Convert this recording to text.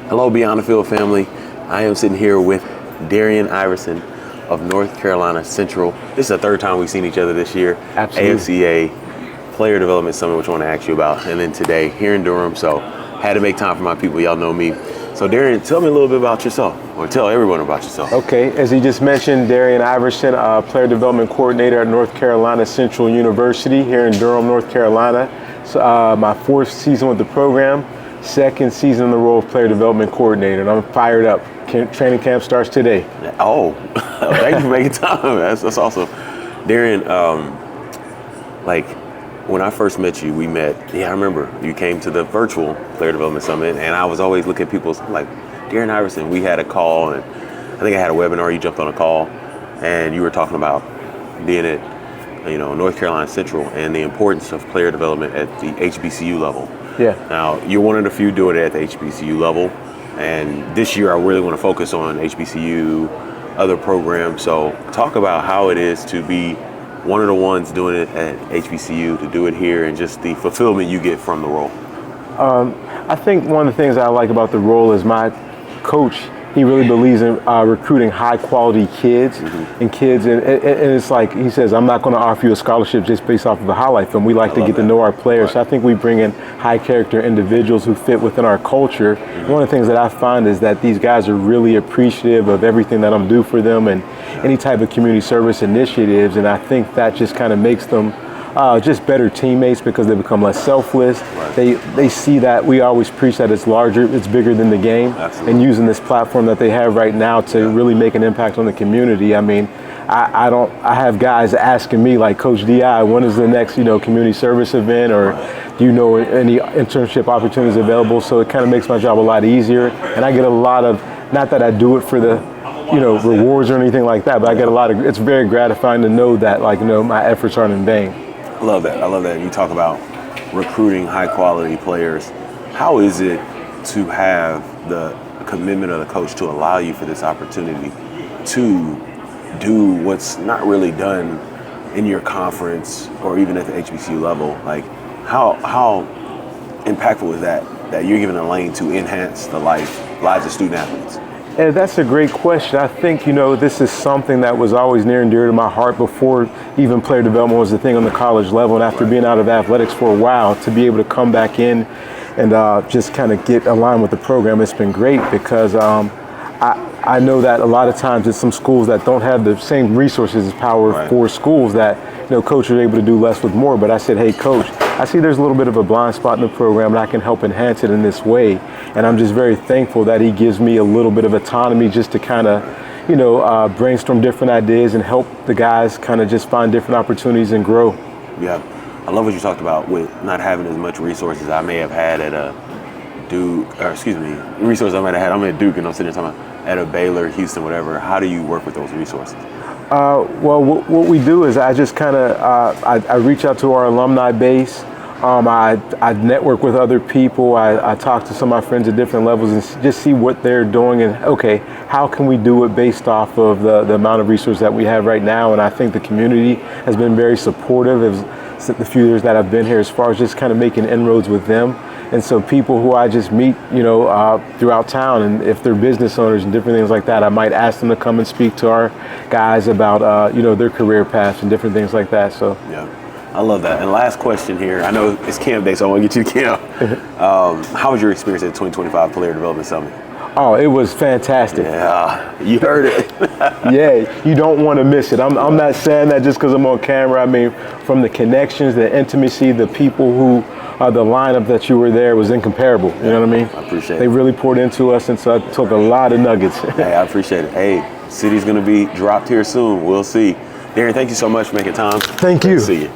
Hello, Beyond the Field family. I am sitting here with Darian Iverson of North Carolina Central. This is the third time we've seen each other this year. Absolutely. AFCA Player Development Summit, which I want to ask you about, and then today here in Durham. So had to make time for my people. Y'all know me. So Darian, tell me a little bit about yourself, or tell everyone about yourself. Okay, as he just mentioned, Darian Iverson, Player Development Coordinator at North Carolina Central University here in Durham, North Carolina. So, my fourth season with the program, second season in the role of Player Development Coordinator, and I'm fired up. Training camp starts today. Oh, thank you for making time. That's awesome. Darian, like when I first met you, we met, I remember you came to the virtual Player Development Summit, and I was always looking at people's, like, Darian Iverson, we had a call, and I think I had a webinar, you jumped on a call, and you were talking about being at, North Carolina Central and the importance of player development at the HBCU level. Yeah. Now, you're one of the few doing it at the HBCU level, and this year I really want to focus on HBCU, other programs. So talk about how it is to be one of the ones doing it at HBCU, to do it here, and just the fulfillment you get from the role. I think one of the things I like about the role is my coach, he really believes in recruiting high quality kids and it's like he says, I'm not going to offer you a scholarship just based off of a highlight film. We like to get to know our players. Right. So I think we bring in high character individuals who fit within our culture. One of the things that I find is that these guys are really appreciative of everything that I'm doing for them and any type of community service initiatives, and I think that just kind of makes them just better teammates because they become less selfless. Right. They see that we always preach that it's larger, it's bigger than the game. Absolutely. And using this platform that they have right now to really make an impact on the community. I mean, I have guys asking me like, Coach DI, when is the next community service event, or do you know any internship opportunities available? So it kind of makes my job a lot easier, and I get a lot of, not that I do it for the rewards or anything like that, but I get a lot of, it's very gratifying to know that my efforts aren't in vain. I love that. I love that. You talk about recruiting high quality players. How is it to have the commitment of the coach to allow you for this opportunity to do what's not really done in your conference or even at the HBCU level? Like, how impactful is that you're given a lane to enhance the lives of student athletes? And that's a great question. I think, this is something that was always near and dear to my heart before even player development was the thing on the college level. And after being out of athletics for a while, to be able to come back in and just kind of get aligned with the program, it's been great because I know that a lot of times there's some schools that don't have the same resources as Power 4 schools that, coaches are able to do less with more. But I said, hey, coach, I see there's a little bit of a blind spot in the program and I can help enhance it in this way. And I'm just very thankful that he gives me a little bit of autonomy just to kind of, brainstorm different ideas and help the guys kind of just find different opportunities and grow. Yeah. I love what you talked about with not having as much resources I may have had at a resources I might have had. I'm at Duke and I'm sitting there talking about at a Baylor, Houston, whatever. How do you work with those resources? Well, what we do is I just kind of, I reach out to our alumni base. I network with other people. I talk to some of my friends at different levels and just see what they're doing and, okay, how can we do it based off of the amount of resources that we have right now? And I think the community has been very supportive the few years that I've been here as far as just kind of making inroads with them. And so people who I just meet, throughout town, and if they're business owners and different things like that, I might ask them to come and speak to our guys about, their career paths and different things like that. So yeah, I love that. And last question here. I know it's camp day, so I want to get you to camp. How was your experience at the 2025 Player Development Summit? Oh, it was fantastic. Yeah, you heard it. Yeah, you don't want to miss it. I'm not saying that just because I'm on camera. I mean, from the connections, the intimacy, the people who, the lineup that you were there was incomparable. You know what I mean? I appreciate it. They really poured into us, and so I took a lot of nuggets. Hey, I appreciate it. Hey, city's going to be dropped here soon. We'll see. Darian, thank you so much for making time. Thank you. Great to see you.